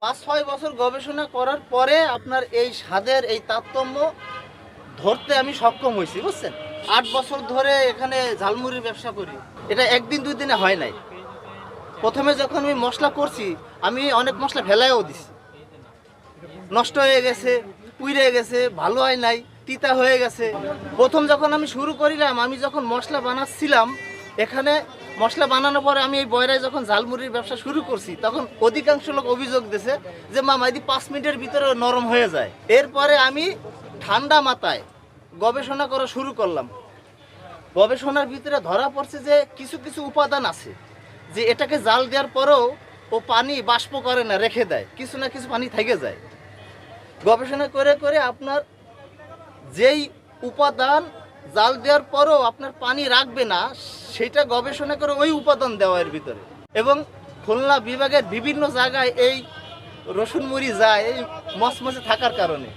5-6 বছর গবেষণা করার পরে আপনার এই স্বাদের এই তারতম্য ধরতে আমি সক্ষম হয়েছি, বুঝছেন। 8 বছর ধরে এখানে ঝালমুড়ির ব্যবসা করি। এটা একদিন দুই দিনে হয় নাই। প্রথমে যখন আমি মশলা করছি, আমি অনেক মশলা ফেলাইও দিছি, নষ্ট হয়ে গেছে, পুড়ে গেছে, ভালো হয় নাই, তিতা হয়ে গেছে। প্রথম যখন আমি শুরু করিলাম, আমি যখন মশলা বানাচ্ছিলাম এখানে, মশলা বানানোর পরে আমি এই বয়রায় যখন ঝালমুড়ির ব্যবসা শুরু করছি, তখন অধিকাংশ লোক অভিযোগ দিয়েছে যে মামা এদি 5 মিনিটের ভিতরে নরম হয়ে যায়। এরপরে আমি ঠান্ডা মাথায় গবেষণা করা শুরু করলাম। গবেষণার ভিতরে ধরা পড়ছে যে কিছু কিছু উপাদান আছে যে এটাকে জাল দেওয়ার পরেও ও পানি বাষ্প করে না, রেখে দেয়, কিছু না কিছু পানি থেকে যায়। গবেষণা করে করে আপনার যেই উপাদান জাল দেওয়ার পরও আপনার পানি রাখবে না, সেটা গবেষণা করে ওই উপাদান দেওয়ার ভিতরে। এবং খুলনা বিভাগের বিভিন্ন জায়গায় এই রসুন মুড়ি যায় এই মচমচে থাকার কারণে।